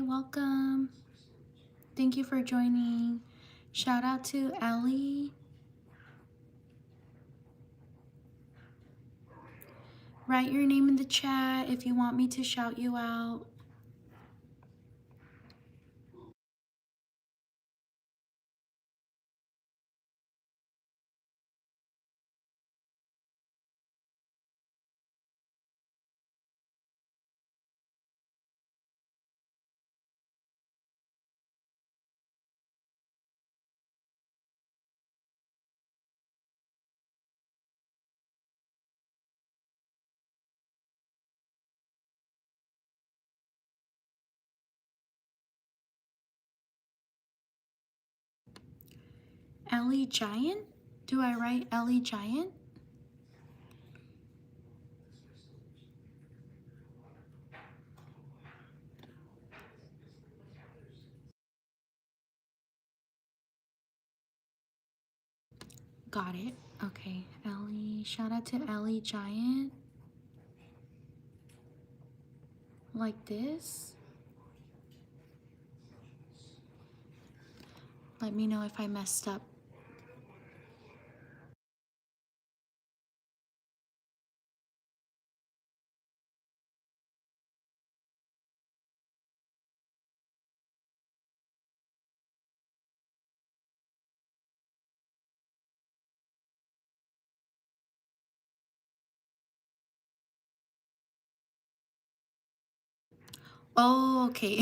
welcome. Thank you for joining. Shout out to Ellie. Write your name in the chat if you want me to shout you out. Ellie Giant? Do I write Ellie Giant? Got it. Okay, Ellie. Shout out to Ellie Giant. Like this. Let me know if I messed up. Oh, okay.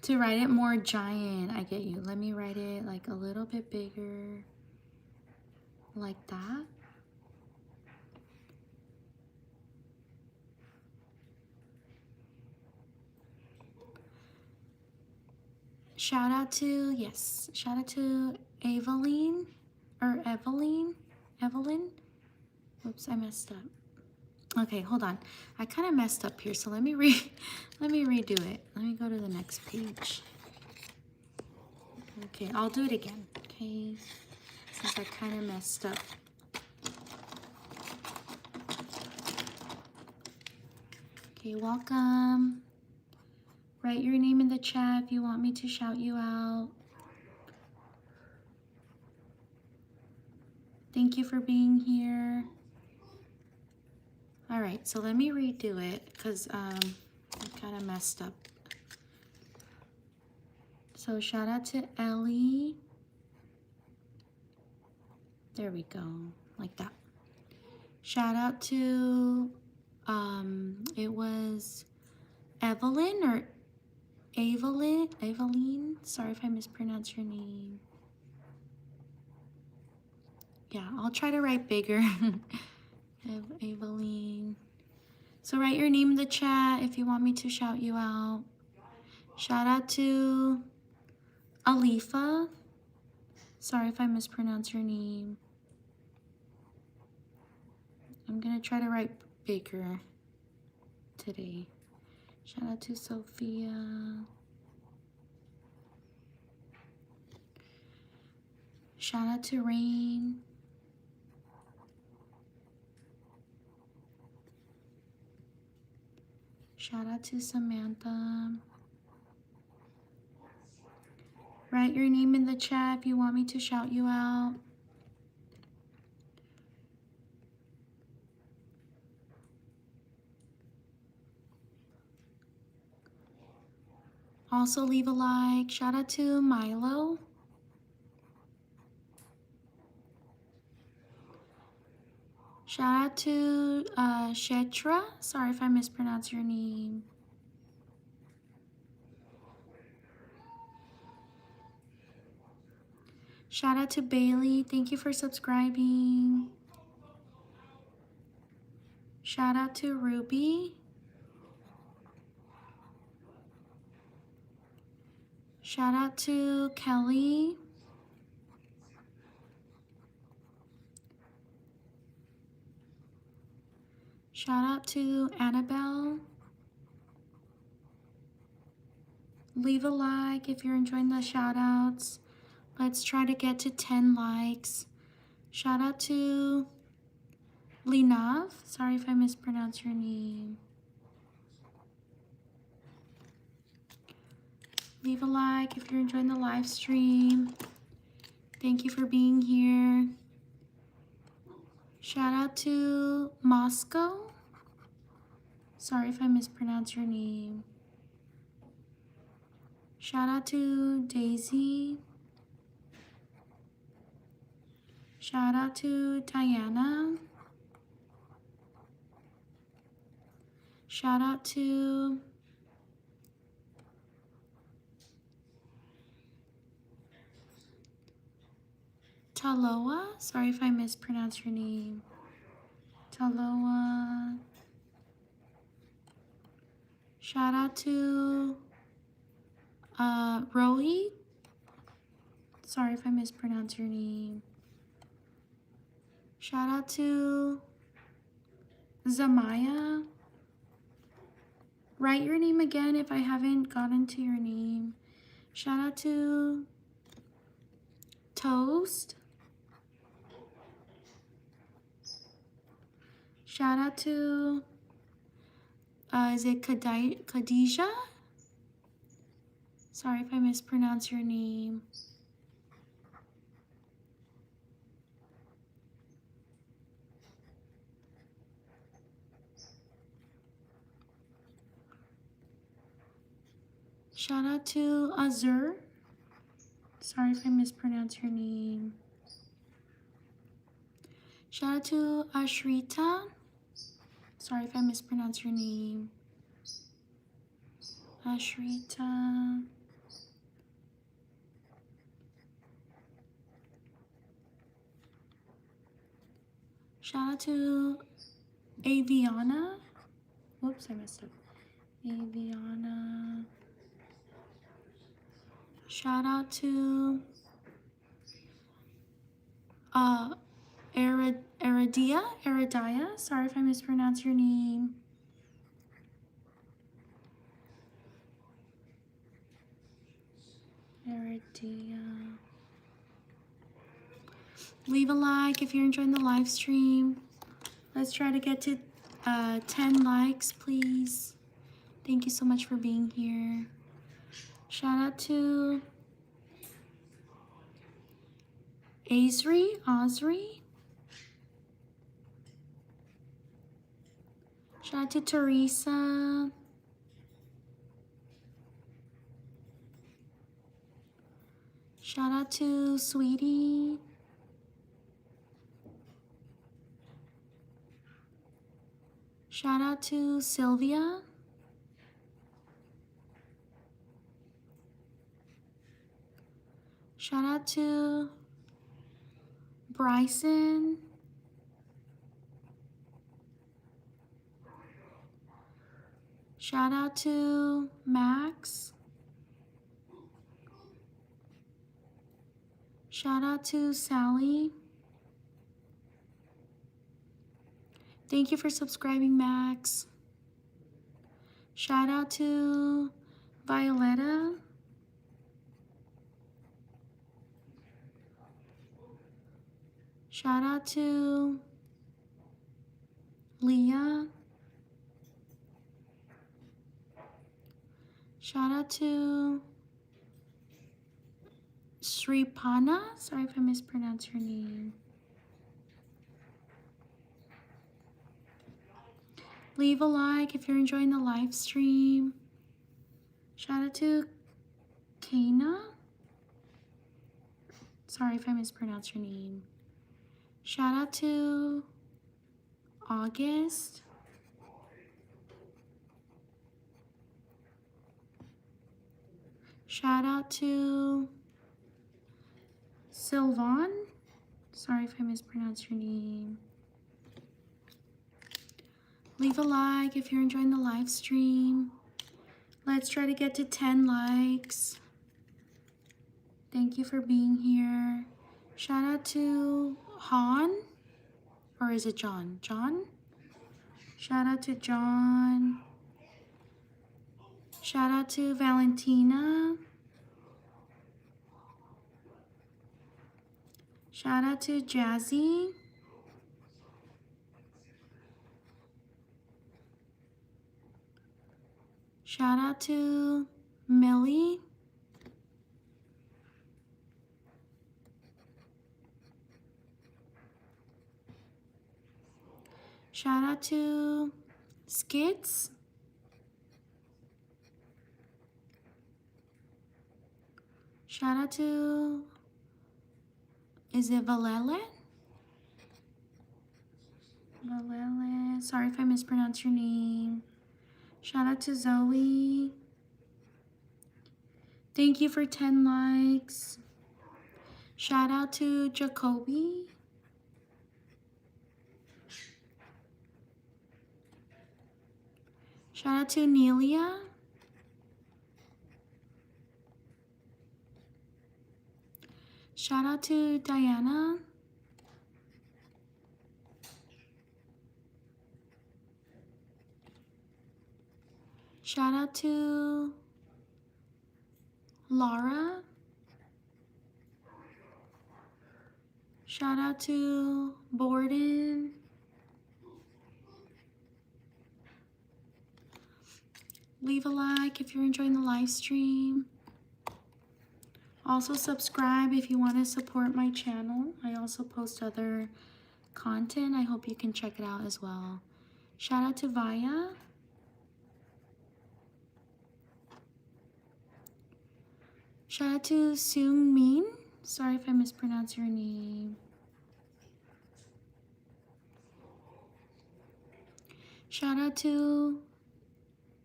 To write it more giant, I get you. Let me write it like a little bit bigger. Like that. Shout out to, yes, shout out to Evelyn, or Evelyn. Oops, I messed up. Okay, hold on. I kind of messed up here, so let me redo it. Let me go to the next page. Okay, I'll do it again. Okay, since I kind of messed up. Okay, welcome. Write your name in the chat if you want me to shout you out. Thank you for being here. All right, so let me redo it because I kind of messed up. So shout out to Ellie. There we go, like that. Shout out to, it was Evelyn or Evelyn. Sorry if I mispronounce your name. Yeah, I'll try to write bigger. Evelyn. So write your name in the chat if you want me to shout you out. Shout out to Alifa. Sorry if I mispronounce your name. I'm gonna try to write bigger today. Shout out to Sophia. Shout out to Rain. Shout out to Samantha. Write your name in the chat if you want me to shout you out. Also leave a like. Shout out to Milo. Shout out to Shetra. Sorry if I mispronounce your name. Shout out to Bailey. Thank you for subscribing. Shout out to Ruby. Shout out to Kelly. Shout out to Annabelle. Leave a like if you're enjoying the shout outs. Let's try to get to 10 likes. Shout out to Linav. Sorry if I mispronounce your name. Leave a like if you're enjoying the live stream. Thank you for being here. Shout out to Moscow. Sorry if I mispronounce your name. Shout out to Daisy. Shout out to Diana. Shout out to Taloa. Sorry if I mispronounce your name. Taloa. Shout out to Rohi. Sorry if I mispronounce your name. Shout out to Zamaya. Write your name again if I haven't gotten to your name. Shout out to Toast. Shout out to, is it Khadijah? Sorry if I mispronounce your name. Shout out to Azur. Sorry if I mispronounce your name. Shout out to Ashrita. Sorry if I mispronounce your name. Ashrita. Shout out to Aviana. Whoops, I messed up. Aviana. Shout out to Eridia. Sorry if I mispronounce your name. Eridia. Leave a like if you're enjoying the live stream. Let's try to get to 10 likes, please. Thank you so much for being here. Shout out to Osri. Shout out to Teresa. Shout out to Sweetie. Shout out to Sylvia. Shout out to Bryson. Shout out to Max. Shout out to Sally. Thank you for subscribing, Max. Shout out to Violetta. Shout out to Leah. Shout out to Sripana. Sorry if I mispronounced your name. Leave a like if you're enjoying the live stream. Shout out to Kana. Sorry if I mispronounced your name. Shout out to August. Shout out to Sylvan. Sorry if I mispronounced your name. Leave a like if you're enjoying the live stream. Let's try to get to 10 likes. Thank you for being here. Shout out to Han. Or is it John? John? Shout out to John. Shout out to Valentina. Shout out to Jazzy. Shout out to Millie. Shout out to Skits. Shout out to, is it Valele? Valele. Sorry if I mispronounce your name. Shout out to Zoe. Thank you for 10 likes. Shout out to Jacoby. Shout out to Nelia. Shout out to Diana. Shout out to Laura. Shout out to Borden. Leave a like if you're enjoying the live stream. Also subscribe if you want to support my channel. I also post other content. I hope you can check it out as well. Shout out to Vaya. Shout out to Seung Min. Sorry if I mispronounce your name. Shout out to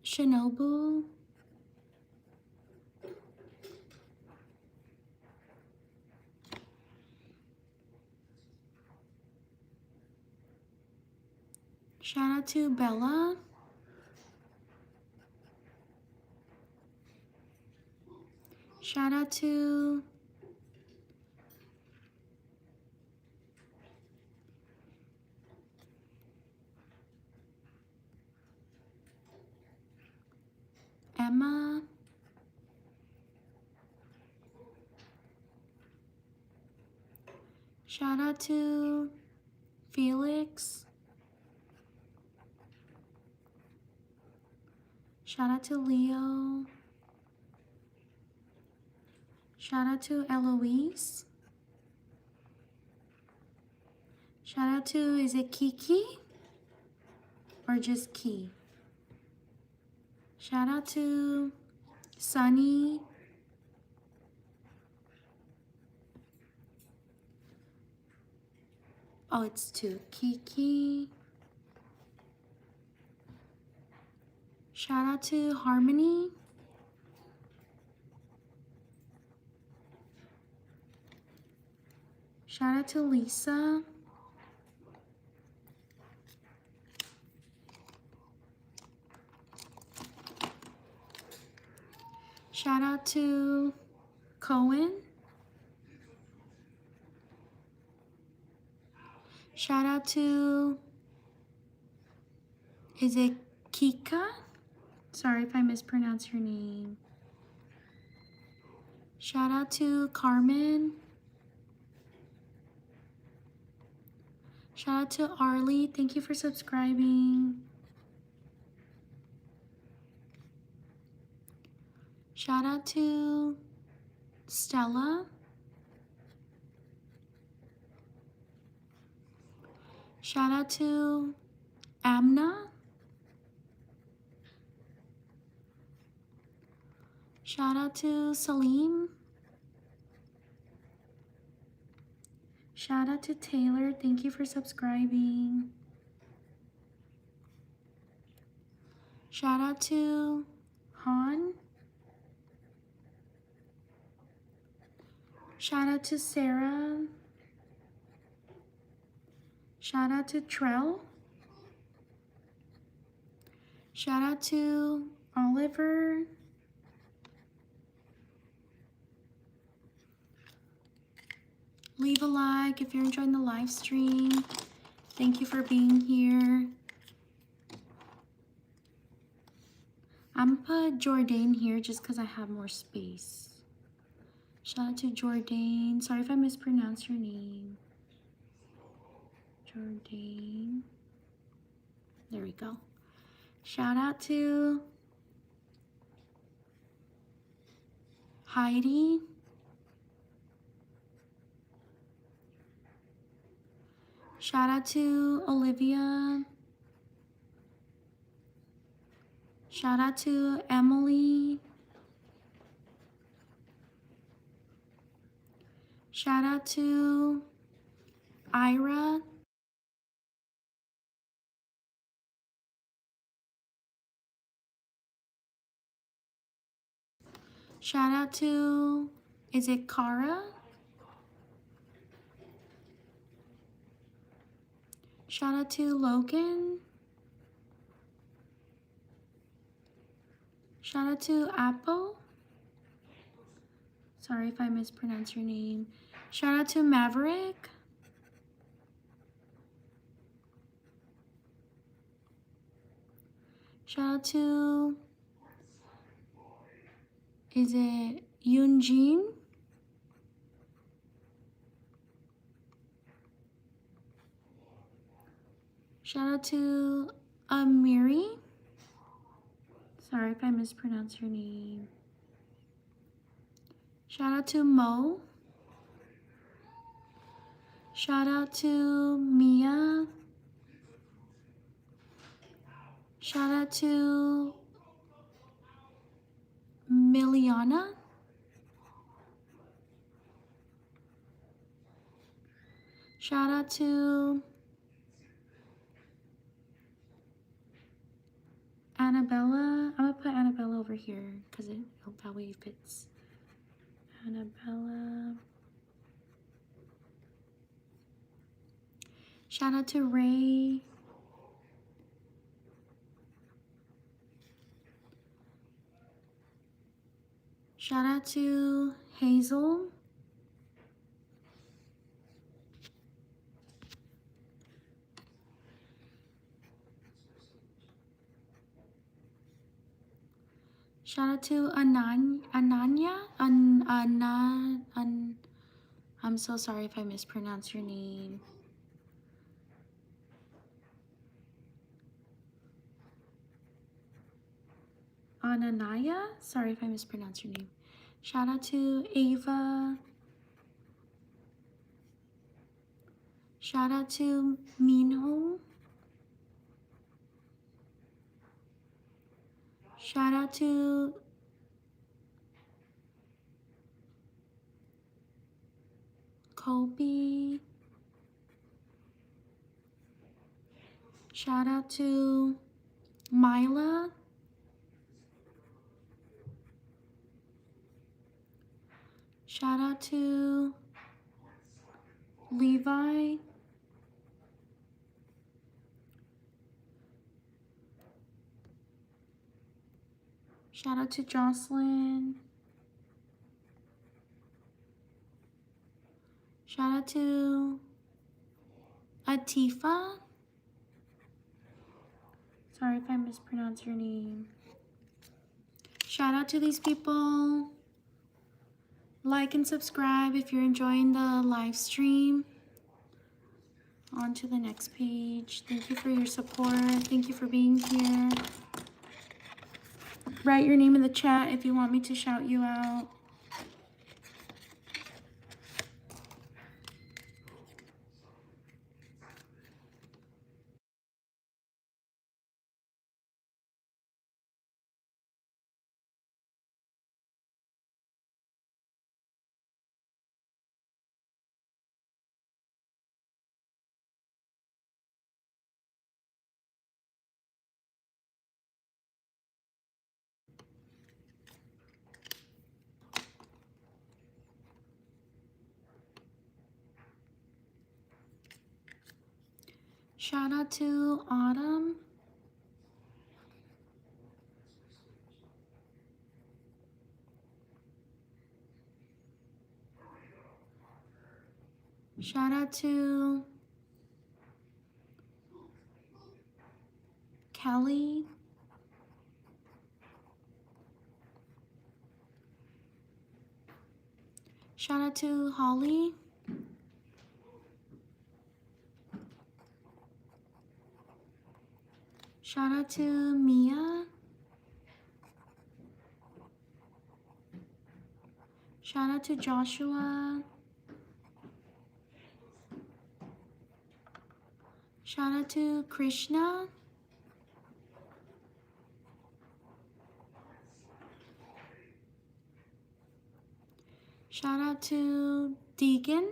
Shinobu. Shout out to Bella. Shout out to Emma. Shout out to Felix. Shout out to Leo. Shout out to Eloise. Shout out to, is it Kiki? Or just Key? Shout out to Sunny. Oh, it's two. Kiki. Shout out to Harmony. Shout out to Lisa. Shout out to Cohen. Shout out to, is it Kika? Sorry if I mispronounce your name. Shout out to Carmen. Shout out to Arlie. Thank you for subscribing. Shout out to Stella. Shout out to Amna. Shout out to Salim. Shout out to Taylor. Thank you for subscribing. Shout out to Han. Shout out to Sarah. Shout out to Trell. Shout out to Oliver. Leave a like if you're enjoying the live stream. Thank you for being here. I'm gonna put Jordan here just because I have more space. Shout out to Jordan. Sorry if I mispronounce your name. Jordan. There we go. Shout out to Heidi. Shout out to Olivia. Shout out to Emily. Shout out to Ira. Shout out to, is it Kara? Shout out to Logan. Shout out to Apple. Sorry if I mispronounce your name. Shout out to Maverick. Shout out to, is it Yoonjin? Shout out to Amiri. Sorry if I mispronounce your name. Shout out to Mo. Shout out to Mia. Shout out to Miliana. Shout out to Annabella. I'm gonna put Annabella over here because that way it fits. Annabella. Shout out to Ray. Shout out to Hazel. Shout out to Ananya. I'm so sorry if I mispronounce your name. Ananaya. Sorry if I mispronounce your name. Shout out to Ava. Shout out to Minho. Shout out to Kobe. Shout out to Mila. Shout out to Levi. Shout out to Jocelyn. Shout out to Atifa. Sorry if I mispronounce your name. Shout out to these people. Like and subscribe if you're enjoying the live stream. On to the next page. Thank you for your support. Thank you for being here. Write your name in the chat if you want me to shout you out. Shout out to Autumn. Shout out to Kelly. Shout out to Holly. Shout out to Mia. Shout out to Joshua. Shout out to Krishna. Shout out to Deegan.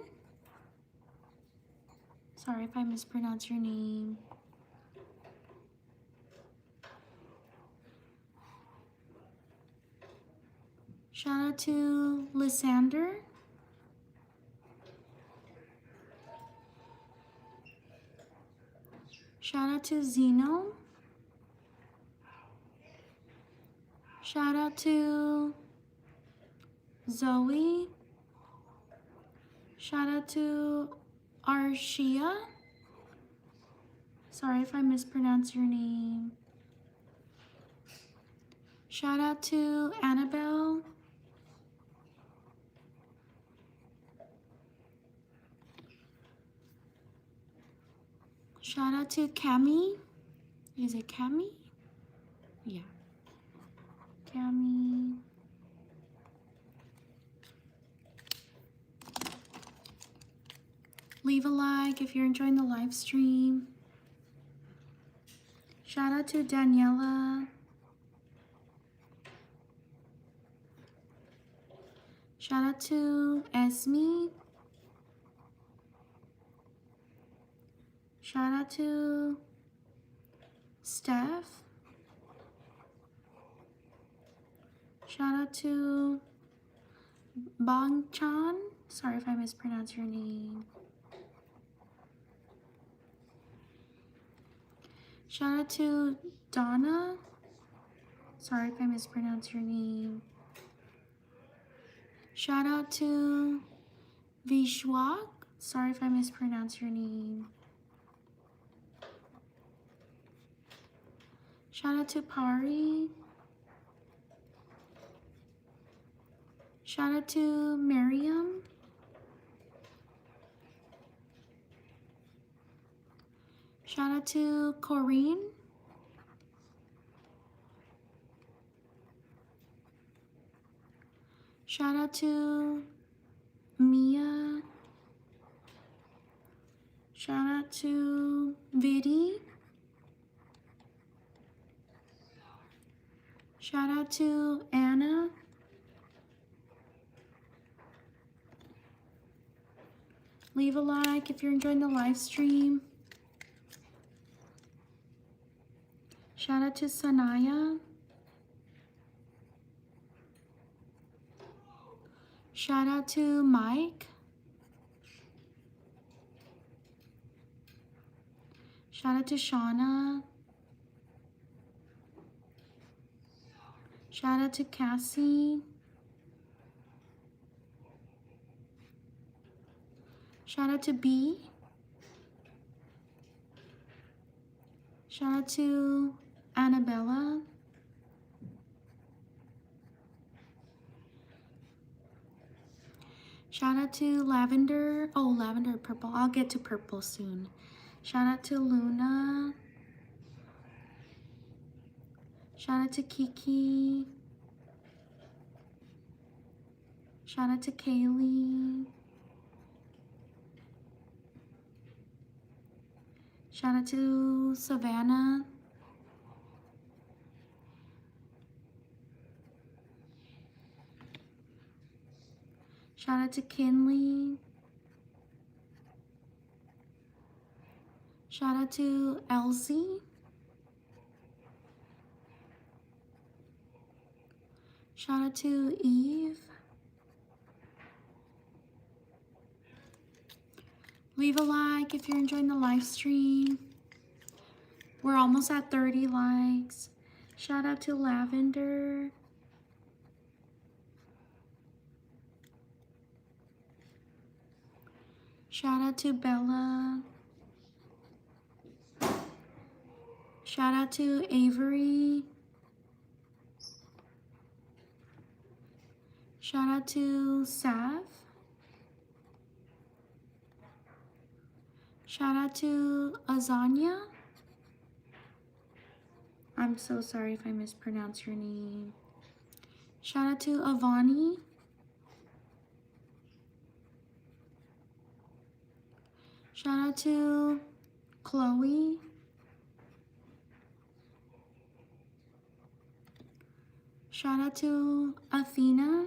Sorry if I mispronounce your name. Shout out to Lysander. Shout out to Zeno. Shout out to Zoe. Shout out to Arshia. Sorry if I mispronounce your name. Shout out to Annabelle. Shout out to Cami. Is it Cami? Yeah. Cami. Leave a like if you're enjoying the live stream. Shout out to Daniela. Shout out to Esme. Shout out to Steph. Shout out to Bong Chan. Sorry if I mispronounce your name. Shout out to Donna. Sorry if I mispronounce your name. Shout out to Vishwak. Sorry if I mispronounce your name. Shout out to Pari. Shout out to Miriam. Shout out to Corinne. Shout out to Mia. Shout out to Vidi. Shout out to Anna. Leave a like if you're enjoying the live stream. Shout out to Sanaya. Shout out to Mike. Shout out to Shauna. Shout out to Cassie. Shout out to B. Shout out to Annabella. Shout out to Lavender. Oh, Lavender, purple. I'll get to purple soon. Shout out to Luna. Shout out to Kiki. Shout out to Kaylee. Shout out to Savannah. Shout out to Kinley. Shout out to Elsie. Shout out to Eve. Leave a like if you're enjoying the live stream. We're almost at 30 likes. Shout out to Lavender. Shout out to Bella. Shout out to Avery. Shout out to Sav. Shout out to Azania. I'm so sorry if I mispronounce your name. Shout out to Avani. Shout out to Chloe. Shout out to Athena.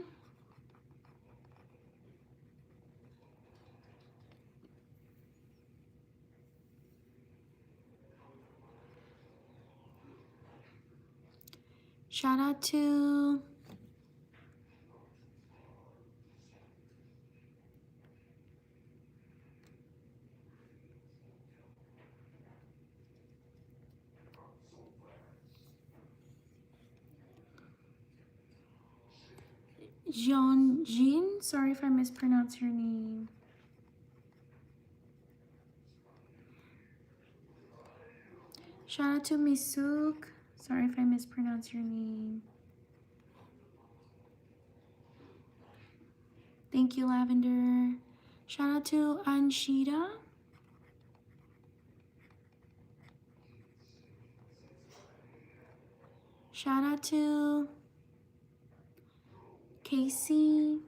Shout out to Jean. Sorry if I mispronounce your name. Shout out to Misuk. Sorry if I mispronounce your name. Thank you, Lavender. Shout out to Anshita. Shout out to Casey.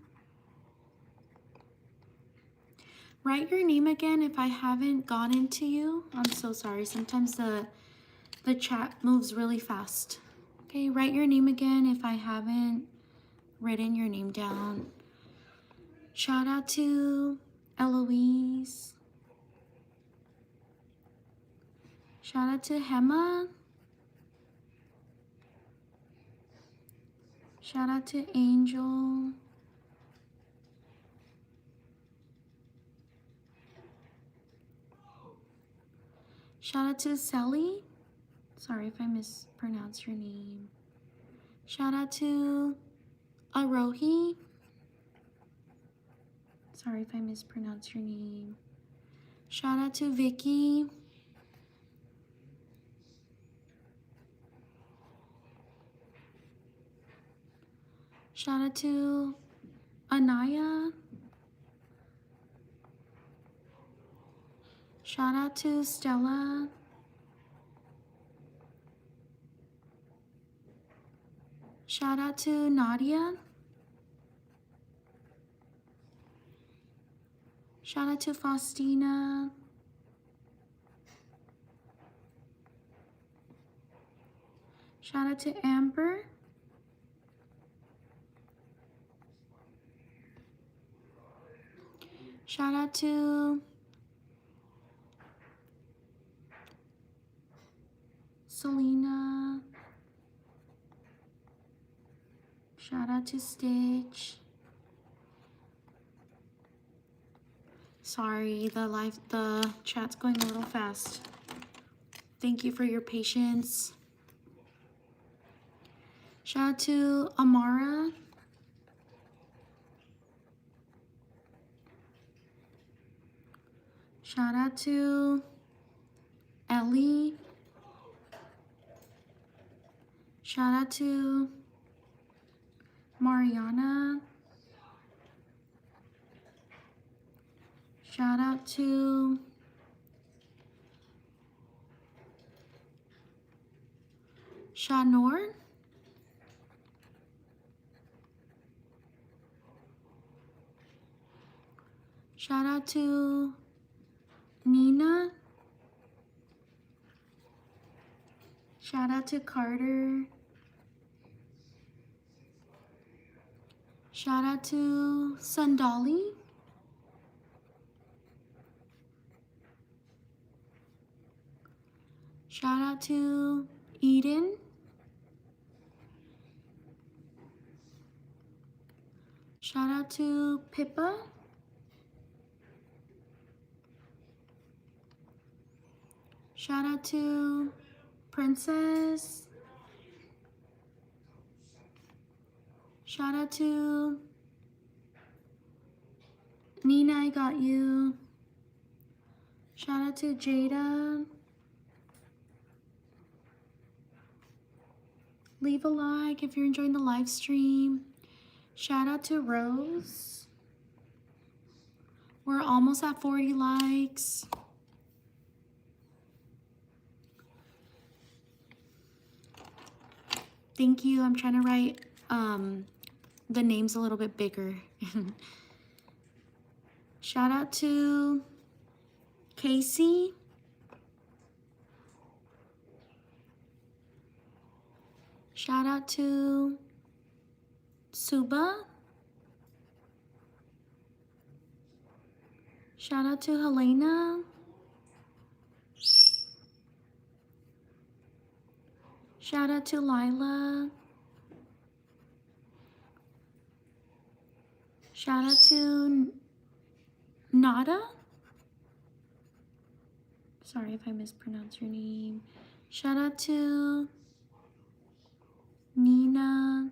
Write your name again if I haven't gotten to you. I'm so sorry. Sometimes the chat moves really fast. Okay, write your name again if I haven't written your name down. Shout out to Eloise. Shout out to Hema. Shout out to Angel. Shout out to Sally. Sorry if I mispronounced your name. Shout out to Arohi. Sorry if I mispronounced your name. Shout out to Vicky. Shout out to Anaya. Shout out to Stella. Shout out to Nadia. Shout out to Faustina. Shout out to Amber. Shout out to Selena. Shout out to Stitch. Sorry, the chat's going a little fast. Thank you for your patience. Shout out to Amara. Shout out to Ellie. Shout out to Mariana. Shout out to Shanor. Shout out to Nina. Shout out to Carter. Shout out to Sandali. Shout out to Eden. Shout out to Pippa. Shout out to Princess. Shout out to Nina, I got you. Shout out to Jada. Leave a like if you're enjoying the live stream. Shout out to Rose. We're almost at 40 likes. Thank you. I'm trying to write the names a little bit bigger. Shout out to Casey. Shout out to Suba. Shout out to Helena. Shout out to Lila. Shout out to Nada. Sorry if I mispronounce your name. Shout out to Nina.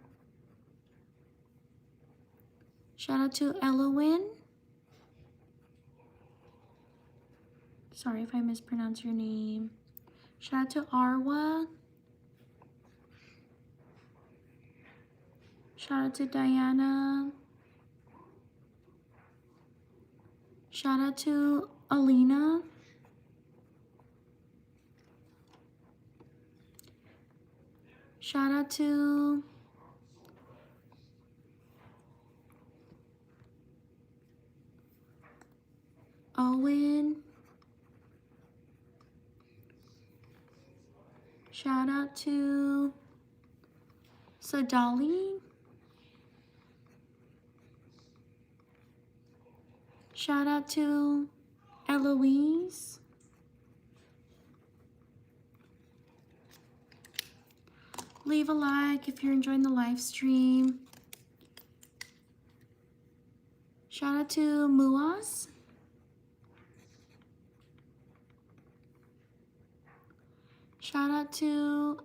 Shout out to Elowen. Sorry if I mispronounce your name. Shout out to Arwa. Shout out to Diana. Shout out to Alina. Shout out to Owen. Shout out to Sadali. Shout out to Eloise. Leave a like if you're enjoying the live stream. Shout out to Muaz. Shout out to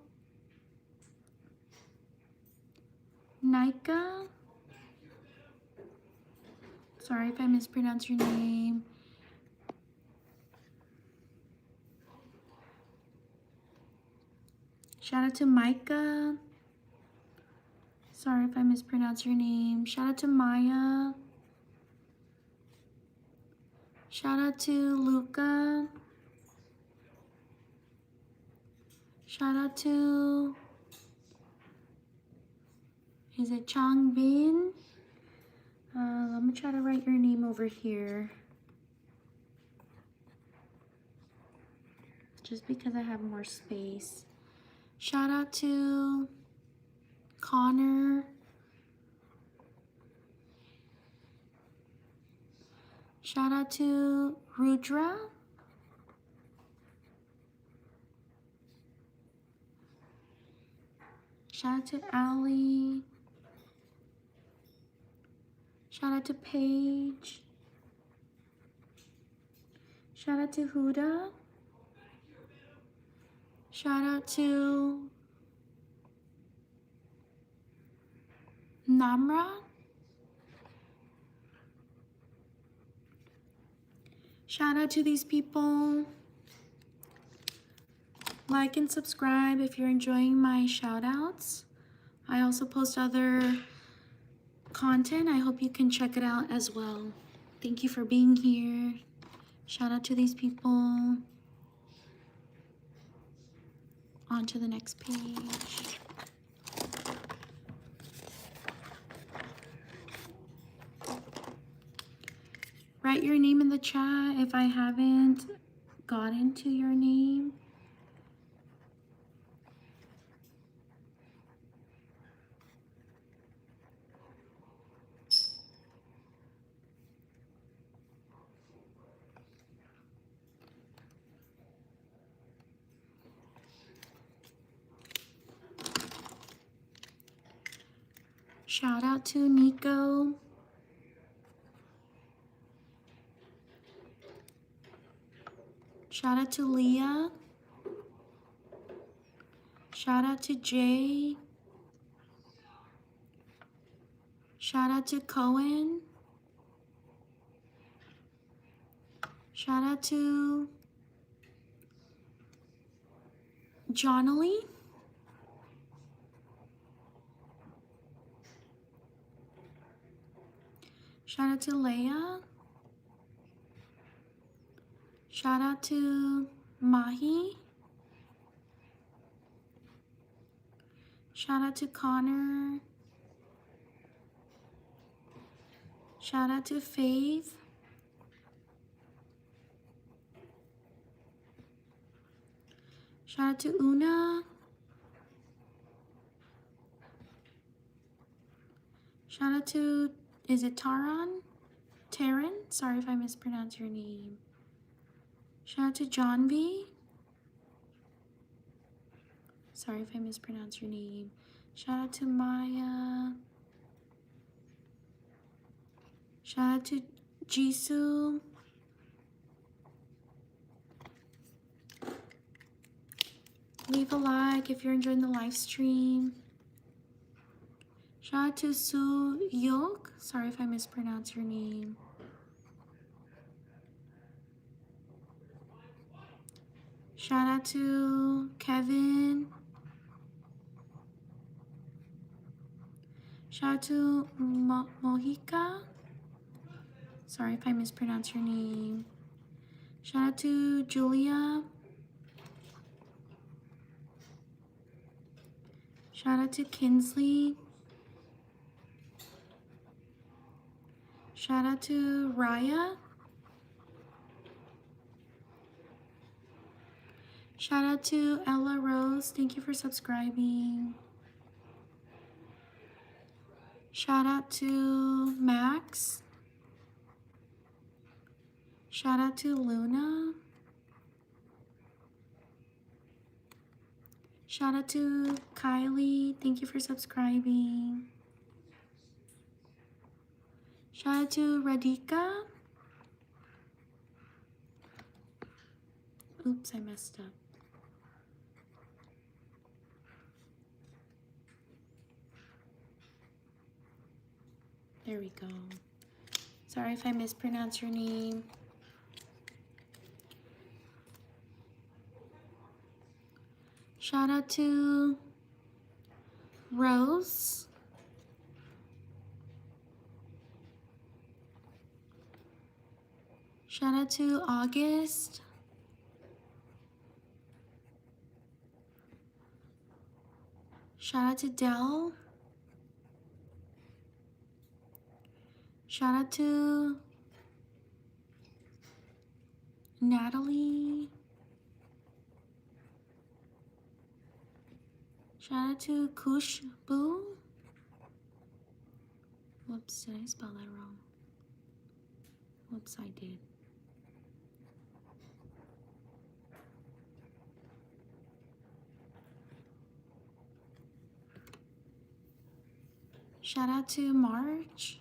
Nika. Sorry if I mispronounce your name. Shout out to Micah. Sorry if I mispronounce your name. Shout out to Maya. Shout out to Luca. Shout out to, is it Changbin? Let me try to write your name over here. Just because I have more space. Shout out to Connor. Shout out to Rudra. Shout out to Ali. Shout out to Paige. Shout out to Huda. Shout out to Namra. Shout out to these people. Like and subscribe if you're enjoying my shout outs. I also post other content. I hope you can check it out as well. Thank you for being here. Shout out to these people. On to the next page. Write your name in the chat if I haven't gotten to your name. Shout out to Nico. Shout out to Leah. Shout out to Jay. Shout out to Cohen. Shout out to Johnny. Shout out to Leia. Shout out to Mahi. Shout out to Connor. Shout out to Faith. Shout out to Una. Shout out to, is it Taran? Taryn? Sorry if I mispronounce your name. Shout out to John V. Sorry if I mispronounce your name. Shout out to Maya. Shout out to Jisoo. Leave a like if you're enjoying the live stream. Shout out to Soo Yok. Sorry if I mispronounce your name. Shout out to Kevin. Shout out to Mohika. Sorry if I mispronounce your name. Shout out to Julia. Shout out to Kinsley. Shout out to Raya. Shout out to Ella Rose. Thank you for subscribing. Shout out to Max. Shout out to Luna. Shout out to Kylie. Thank you for subscribing. Shout out to Radhika. Oops, I messed up. There we go. Sorry if I mispronounce your name. Shout out to Rose. Shout out to August. Shout out to Dell. Shout out to Natalie. Shout out to Kushbu. Whoops, did I spell that wrong? Whoops, I did. Shout out to March.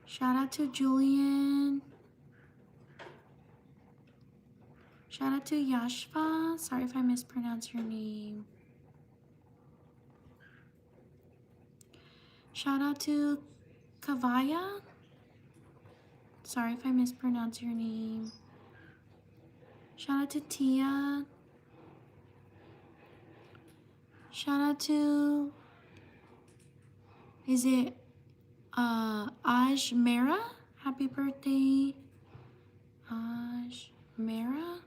Shout out to Julian. Shout out to Yashva. Sorry if I mispronounce your name. Shout out to Kavaya. Sorry if I mispronounce your name. Shout out to Tia. Shout out to, is it Ajmera? Happy birthday, Ajmera.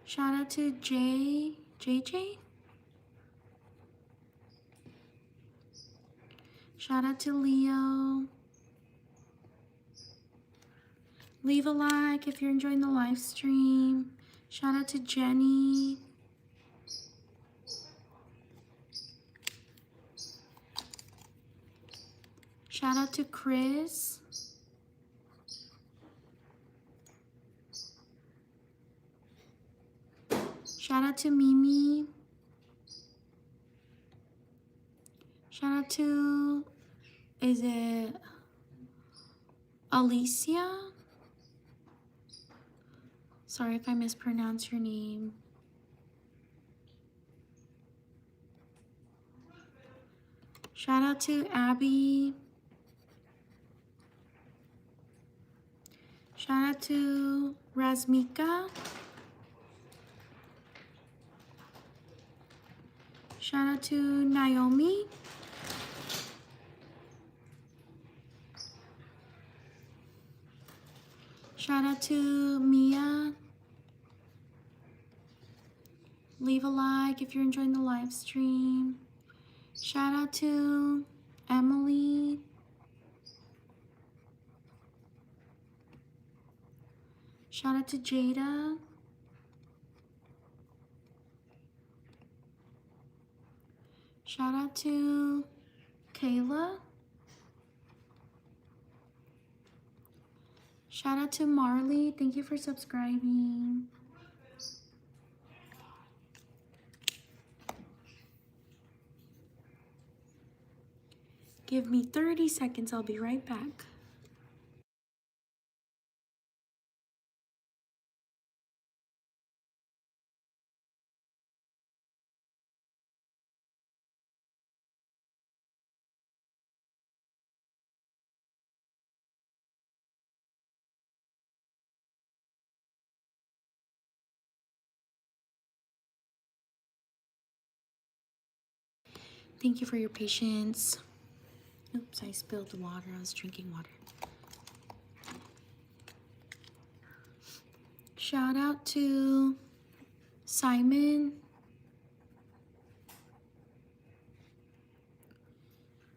Shout out to JJ. Shout out to Leo. Leave a like if you're enjoying the live stream. Shout out to Jenny. Shout out to Chris. Shout out to Mimi. Shout out to, is it Alicia? Sorry if I mispronounce your name. Shout out to Abby. Shout out to Razmika. Shout out to Naomi. Shout out to Mia. Leave a like if you're enjoying the live stream. Shout out to Emily. Shout out to Jada. Shout out to Kayla. Shout out to Marley. Thank you for subscribing. Give me 30 seconds. I'll be right back. Thank you for your patience. Oops, I spilled water. I was drinking water. Shout out to Simon.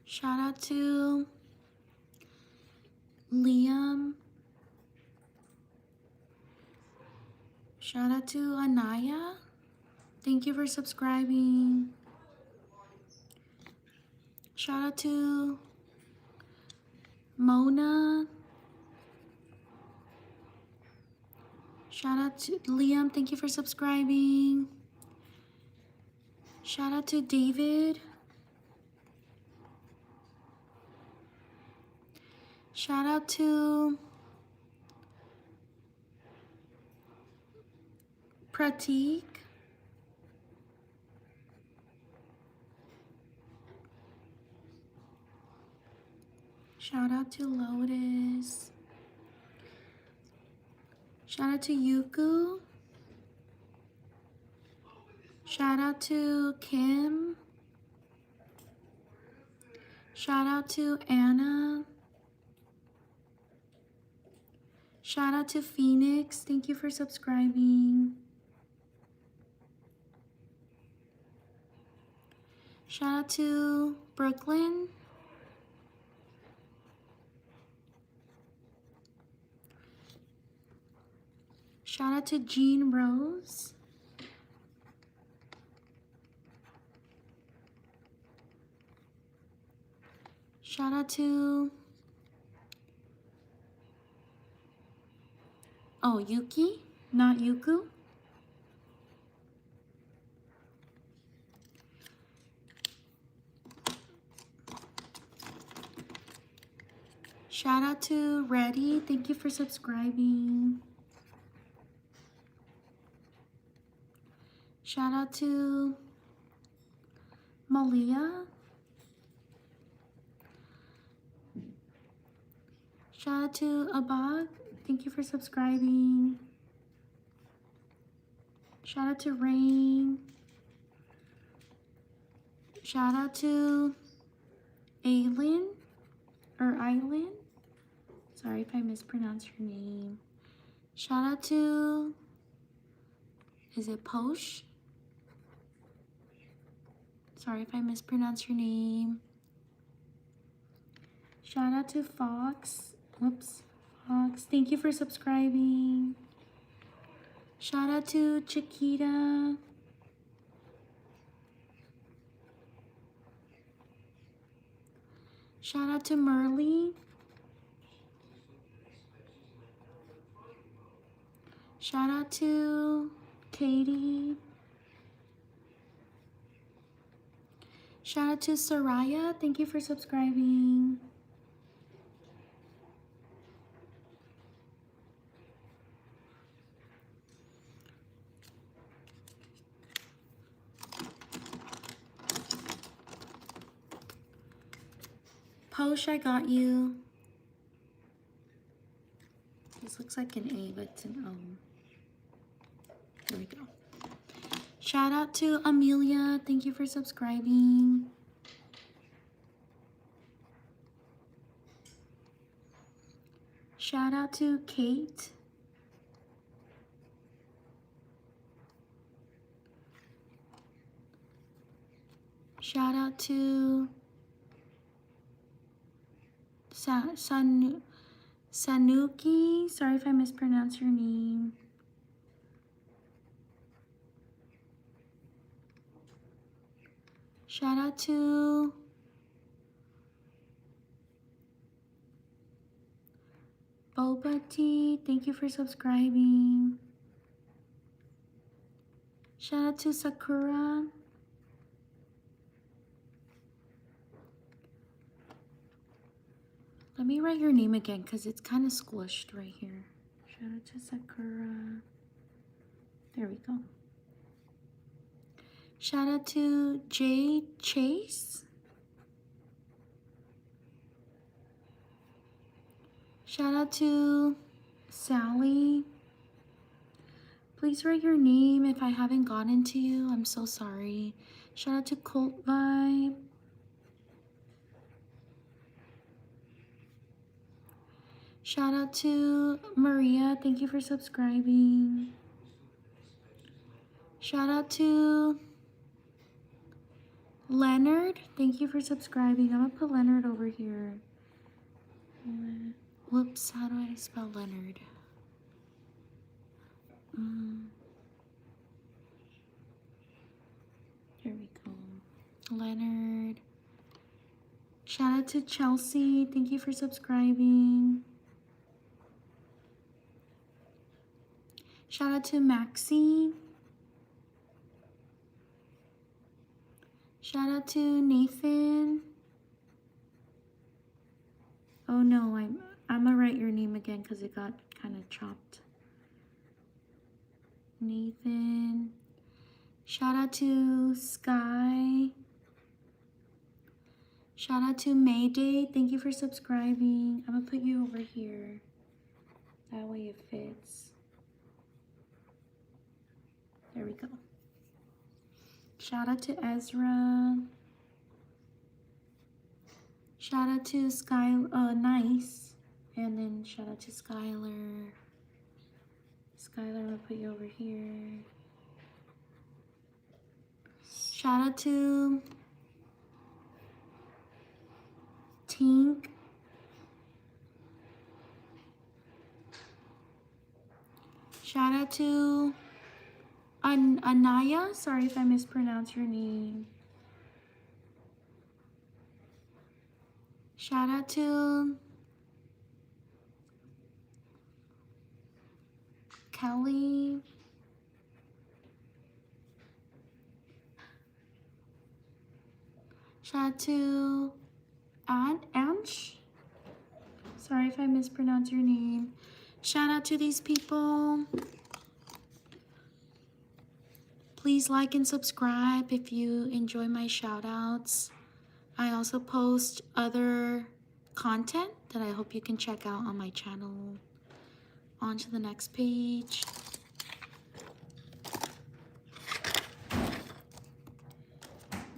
Shout out to Liam. Shout out to Anaya. Thank you for subscribing. Shout out to Mona. Shout out to Liam. Thank you for subscribing. Shout out to David. Shout out to Pratik. Shout out to Lotus. Shout out to Yuku. Shout out to Kim. Shout out to Anna. Shout out to Phoenix. Thank you for subscribing. Shout out to Brooklyn. Shout out to Jean Rose. Shout out to Yuki, not Yuku. Shout out to Reddy. Thank you for subscribing. Shout out to Malia. Shout out to Abag. Thank you for subscribing. Shout out to Rain. Shout out to Aylin or Eileen. Sorry if I mispronounce your name. Shout out to, is it Posh? Sorry if I mispronounce your name. Shout out to Fox. Whoops, Fox. Thank you for subscribing. Shout out to Chiquita. Shout out to Merly. Shout out to Katie. Shout out to Soraya. Thank you for subscribing. Posh, I got you. This looks like an A, but it's an O. Here we go. Shout out to Amelia. Thank you for subscribing. Shout out to Kate. Shout out to Sanuki. Sorry if I mispronounce your name. Shout out to Boba Tea. Thank you for subscribing. Shout out to Sakura. Let me write your name again because it's kind of squished right here. Shout out to Sakura. There we go. Shout out to Jay Chase. Shout out to Sally. Please write your name if I haven't gotten to you. I'm so sorry. Shout out to Colt Vibe. Shout out to Maria. Thank you for subscribing. Shout out to Leonard. Thank you for subscribing. I'm going to put Leonard over here. Whoops. How do I spell Leonard? Here we go. Leonard. Shout out to Chelsea. Thank you for subscribing. Shout out to Maxie. Shout out to Nathan. Oh no, I'm gonna write your name again because it got kind of chopped. Nathan. Shout out to Sky. Shout out to Mayday. Thank you for subscribing. I'm gonna put you over here. That way it fits. There we go. Shout out to Ezra. Shout out to Nice. And then shout out to Skylar. Skylar, I'm gonna put you over here. Shout out to Tink. Shout out to Anaya. Sorry if I mispronounce your name. Shout out to Kelly. Shout out to Ansh. Sorry if I mispronounce your name. Shout out to these people. Please like and subscribe if you enjoy my shout outs. I also post other content that I hope you can check out on my channel. On to the next page.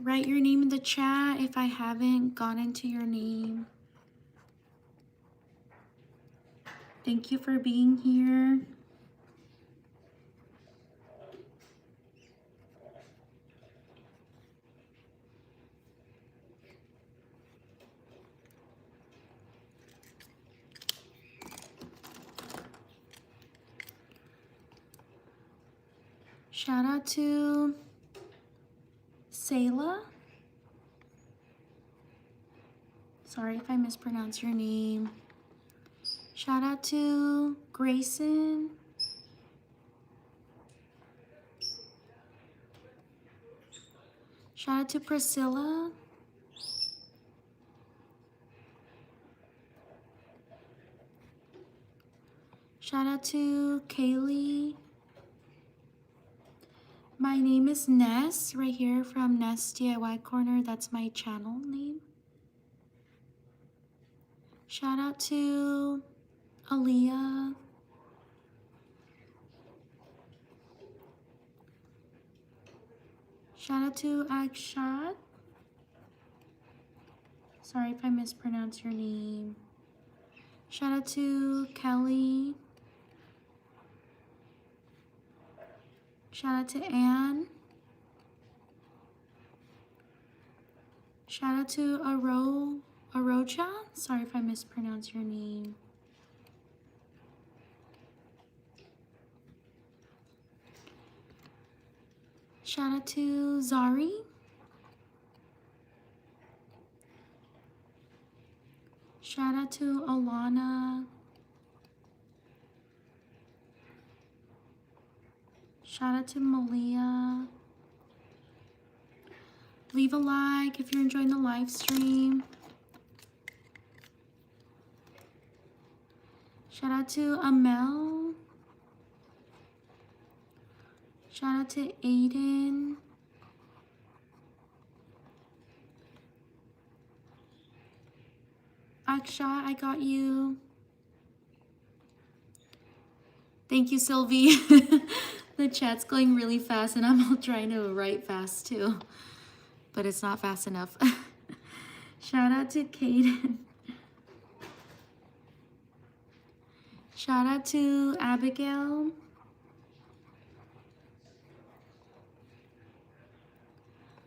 Write your name in the chat if I haven't gotten to your name. Thank you for being here. Shout out to Sayla. Sorry if I mispronounce your name. Shout out to Grayson. Shout out to Priscilla. Shout out to Kaylee. My name is Ness, right here from NessDIYcorner. That's my channel name. Shout out to Aaliyah. Shout out to Akshat. Sorry if I mispronounce your name. Shout out to Kelly. Shout out to Anne. Shout out to Arocha. Sorry if I mispronounce your name. Shout out to Zari. Shout out to Alana. Shout out to Malia. Leave a like if you're enjoying the live stream. Shout out to Amel. Shout out to Aiden. Aksha, I got you. Thank you, Sylvie. The chat's going really fast and I'm trying to write fast too, but it's not fast enough. Shout out to Kaden. Shout out to Abigail.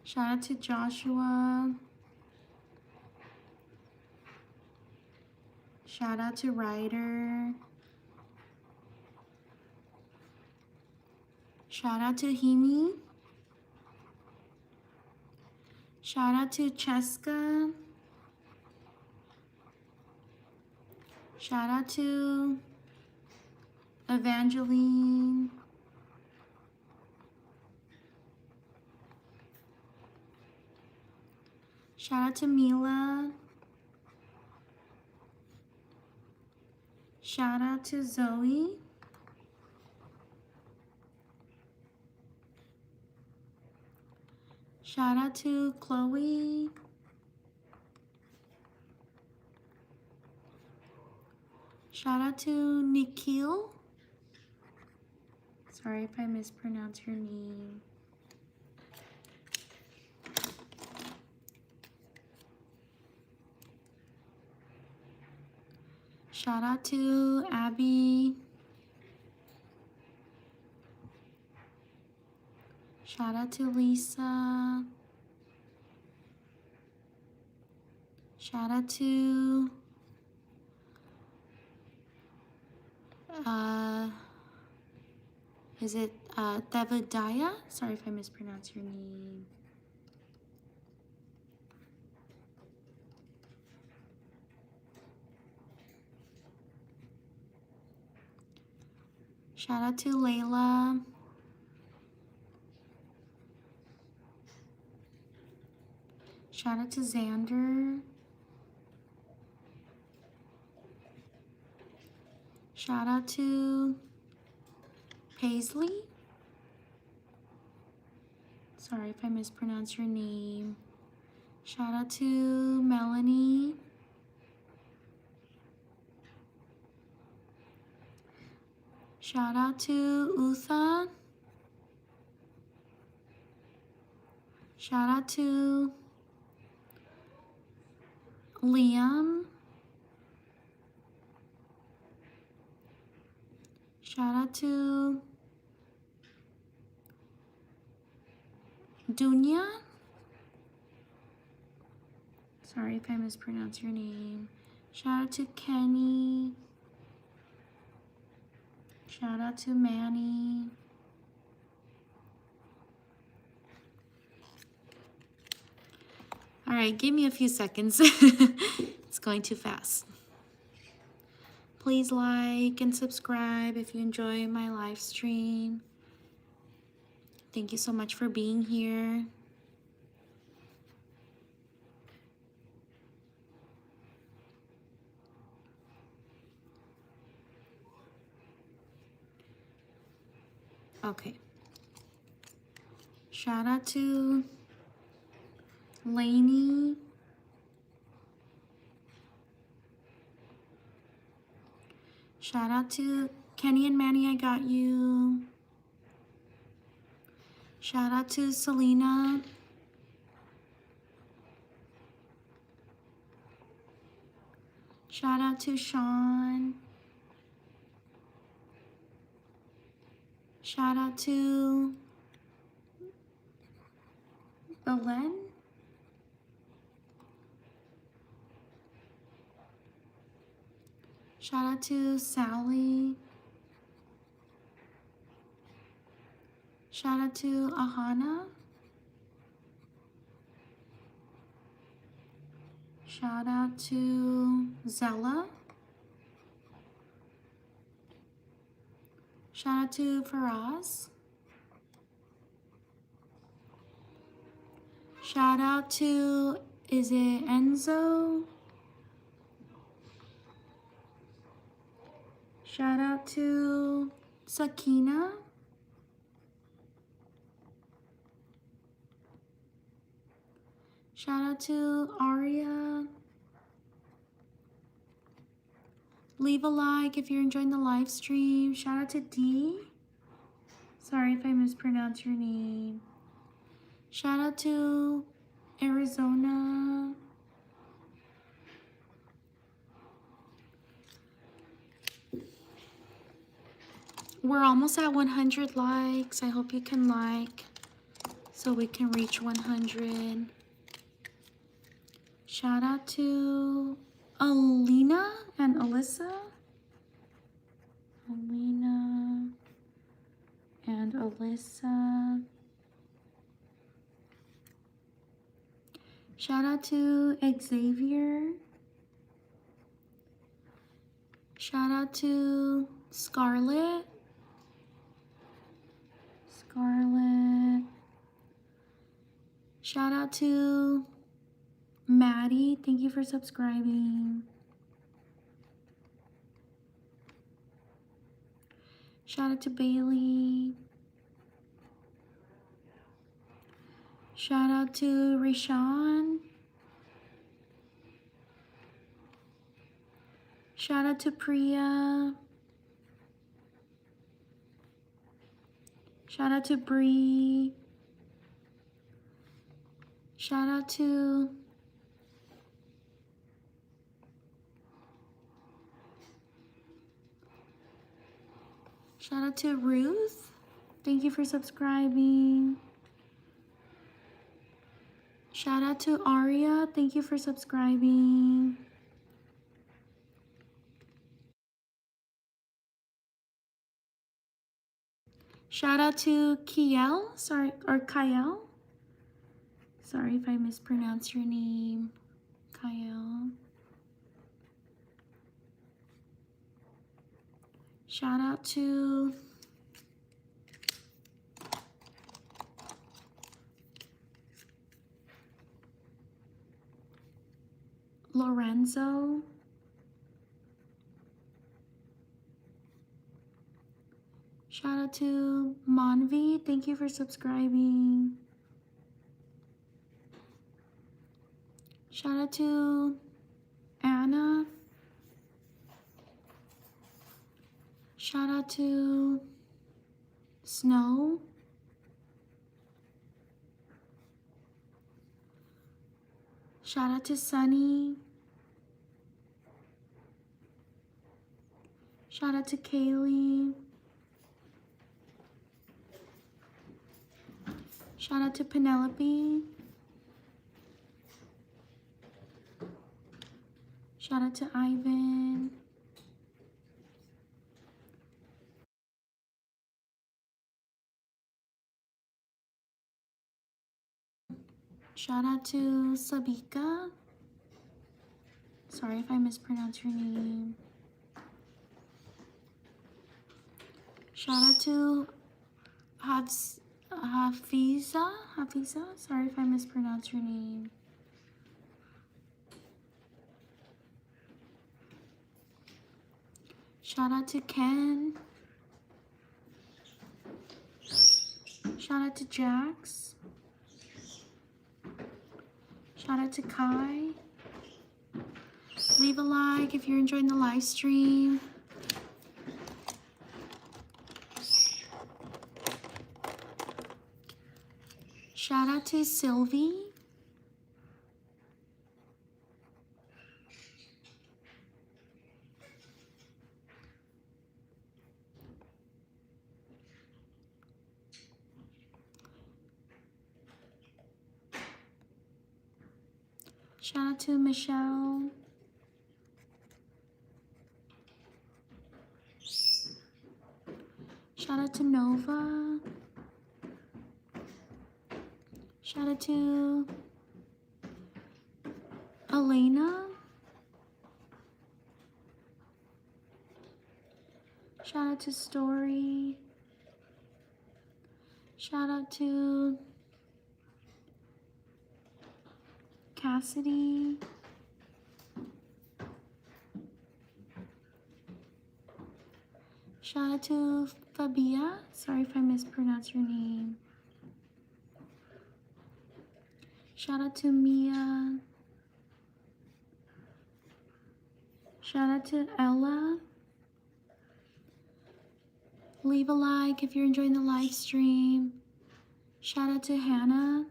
Shout out to Joshua. Shout out to Ryder. Shout out to Himi. Shout out to Cheska. Shout out to Evangeline. Shout out to Mila. Shout out to Zoe. Shout out to Chloe. Shout out to Nikhil. Sorry if I mispronounce your name. Shout out to Abby. Shout out to Lisa. Shout out to is it Devadaya? Sorry if I mispronounce your name. Shout out to Layla. Shout out to Xander. Shout out to Paisley. Sorry if I mispronounce your name. Shout out to Melanie. Shout out to Utha. Shout out to Liam. Shout out to Dunya. Sorry if I mispronounce your name. Shout out to Kenny. Shout out to Manny. All right, give me a few seconds. It's going too fast. Please like and subscribe if you enjoy my live stream. Thank you so much for being here. Okay. Shout out to Lainey. Shout out to Kenny and Manny, I got you. Shout out to Selena. Shout out to Sean. Shout out to Belen. Shout out to Sally. Shout out to Ahana. Shout out to Zella. Shout out to Faraz. Shout out to, is it Enzo? Shout out to Sakina. Shout out to Aria. Leave a like if you're enjoying the live stream. Shout out to D. Sorry if I mispronounce your name. Shout out to Arizona. We're almost at 100 likes. I hope you can like so we can reach 100. Shout out to Alina and Alyssa. Alina and Alyssa. Shout out to Xavier. Shout out to Scarlett. Shout out to Maddie. Thank you for subscribing. Shout out to Bailey. Shout out to Rashawn. Shout out to Priya. Shout out to Bree. Shout out to Ruth. Thank you for subscribing. Shout out to Aria. Thank you for subscribing. Shout out to Kiel. Sorry, or Kyle. Sorry if I mispronounce your name. Kyle. Shout out to Lorenzo. Shout out to Monvi. Thank you for subscribing. Shout out to Anna. Shout out to Snow. Shout out to Sunny. Shout out to Kaylee. Shout out to Penelope. Shout out to Ivan. Shout out to Sabika. Sorry if I mispronounce your name. Shout out to Hafiza. Sorry if I mispronounce your name. Shout out to Ken. Shout out to Jax. Shout out to Kai. Leave a like if you're enjoying the live stream. Shout out to Sylvie. Shout out to Michelle. Shout out to Nova. Shout out to Elena. Shout out to Story. Shout out to Cassidy. Shout out to Fabia. Sorry if I mispronounced your name. Shout out to Mia. Shout out to Ella. Leave a like if you're enjoying the live stream. Shout out to Hannah.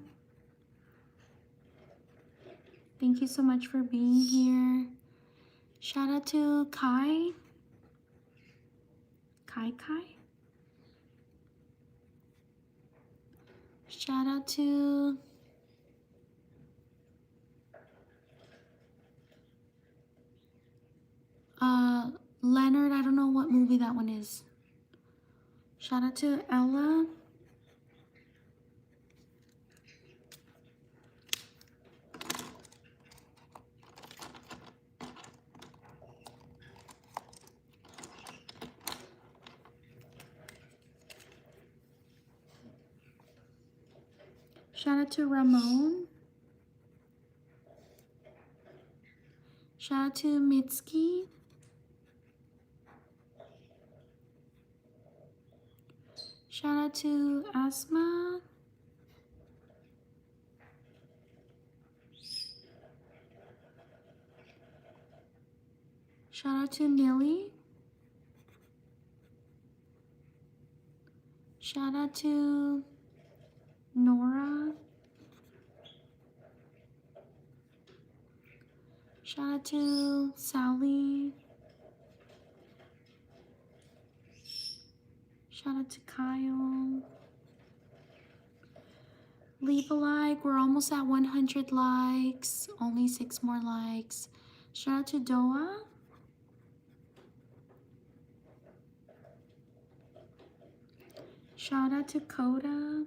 Thank you so much for being here. Shout out to Kai. Kai. Shout out to Leonard. I don't know what movie that one is. Shout out to Ella. Shout out to Ramon. Shout out to Mitski. Shout out to Asma. Shout out to Nilly. Shout out to Nora. Shout out to Sally. Shout out to Kyle. Leave a like. We're almost at 100 likes. Only 6 more likes. Shout out to Doa. Shout out to Coda.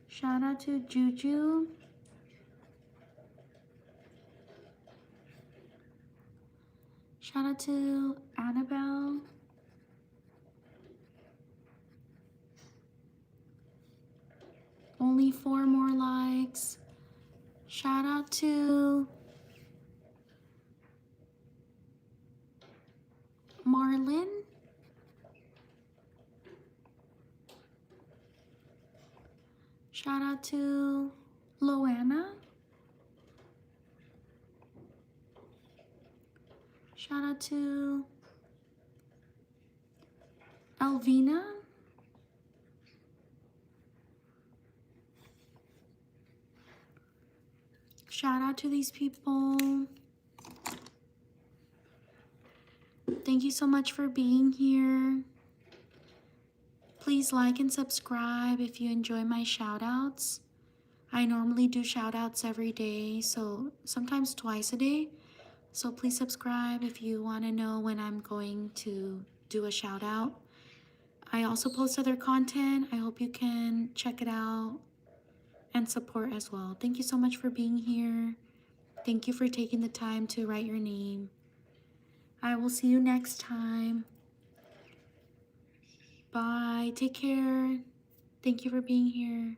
Shout out to Juju. Shout out to Annabelle. Only 4 more likes. Shout out to Marlin. Shout out to Loanna. Shout out to Elvina. Shout out to these people. Thank you so much for being here. Please like and subscribe if you enjoy my shout outs. I normally do shout outs every day, so sometimes twice a day. So please subscribe if you want to know when I'm going to do a shout out. I also post other content. I hope you can check it out and support as well. Thank you so much for being here. Thank you for taking the time to write your name. I will see you next time. Bye. Take care. Thank you for being here.